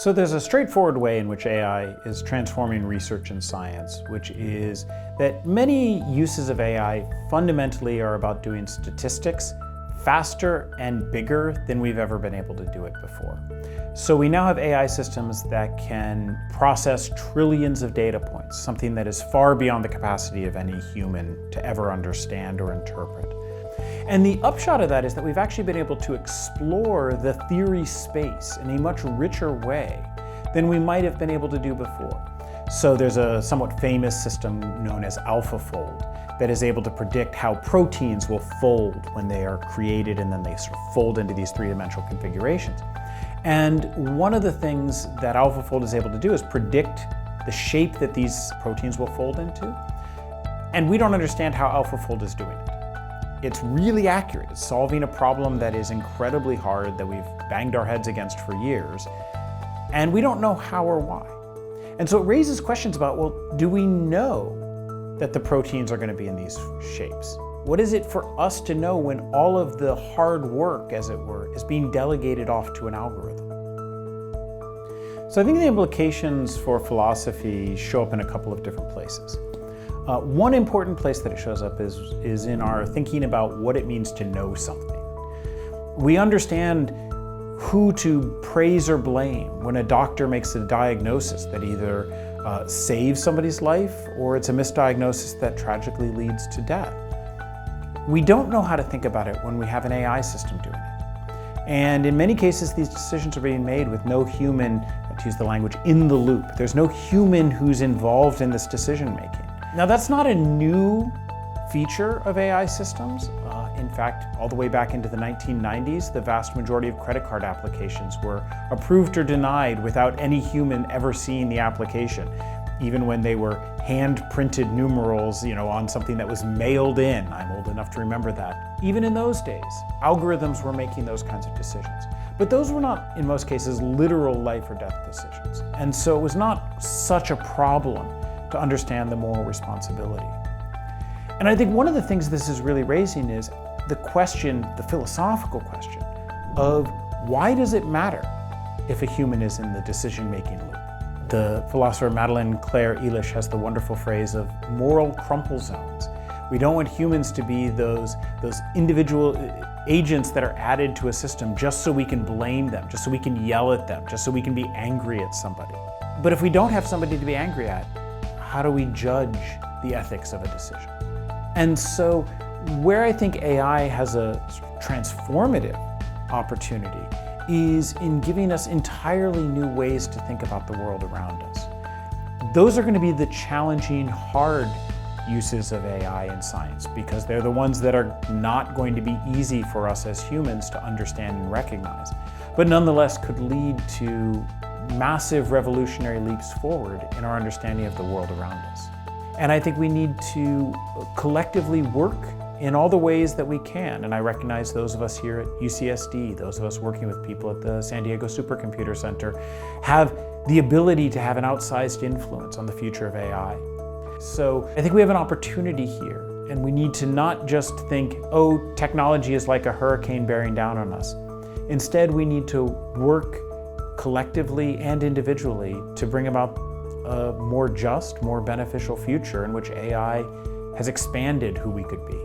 So there's a straightforward way in which AI is transforming research and science, which is that many uses of AI fundamentally are about doing statistics faster and bigger than we've ever been able to do it before. So we now have AI systems that can process trillions of data points, something that is far beyond the capacity of any human to ever understand or interpret. And the upshot of that is that we've actually been able to explore the theory space in a much richer way than we might have been able to do before. So there's a somewhat famous system known as AlphaFold that is able to predict how proteins will fold when they are created and then they sort of fold into these three-dimensional configurations. And one of the things that AlphaFold is able to do is predict the shape that these proteins will fold into. And we don't understand how AlphaFold is doing it. It's really accurate. It's solving a problem that is incredibly hard, that we've banged our heads against for years, and we don't know how or why. And so it raises questions about, well, do we know that the proteins are going to be in these shapes? What is it for us to know when all of the hard work, as it were, is being delegated off to an algorithm? So I think the implications for philosophy show up in a couple of different places. One important place that it shows up is in our thinking about what it means to know something. We understand who to praise or blame when a doctor makes a diagnosis that either saves somebody's life or it's a misdiagnosis that tragically leads to death. We don't know how to think about it when we have an AI system doing it. And in many cases, these decisions are being made with no human, to use the language, in the loop. There's no human who's involved in this decision making. Now, that's not a new feature of AI systems. In fact, all the way back into the 1990s, the vast majority of credit card applications were approved or denied without any human ever seeing the application, even when they were hand-printed numerals, on something that was mailed in. I'm old enough to remember that. Even in those days, algorithms were making those kinds of decisions. But those were not, in most cases, literal life or death decisions. And so it was not such a problem to understand the moral responsibility. And I think one of the things this is really raising is the question, the philosophical question, of why does it matter if a human is in the decision-making loop? The philosopher Madeleine Claire Eilish has the wonderful phrase of moral crumple zones. We don't want humans to be those individual agents that are added to a system just so we can blame them, just so we can yell at them, just so we can be angry at somebody. But if we don't have somebody to be angry at, how do we judge the ethics of a decision? And so where I think AI has a transformative opportunity is in giving us entirely new ways to think about the world around us. Those are going to be the challenging, hard uses of AI in science, because they're the ones that are not going to be easy for us as humans to understand and recognize, but nonetheless could lead to massive revolutionary leaps forward in our understanding of the world around us. And I think we need to collectively work in all the ways that we can. And I recognize those of us here at UCSD, those of us working with people at the San Diego Supercomputer Center, have the ability to have an outsized influence on the future of AI. So I think we have an opportunity here, and we need to not just think, oh, technology is like a hurricane bearing down on us. Instead, we need to work collectively and individually to bring about a more just, more beneficial future in which AI has expanded who we could be.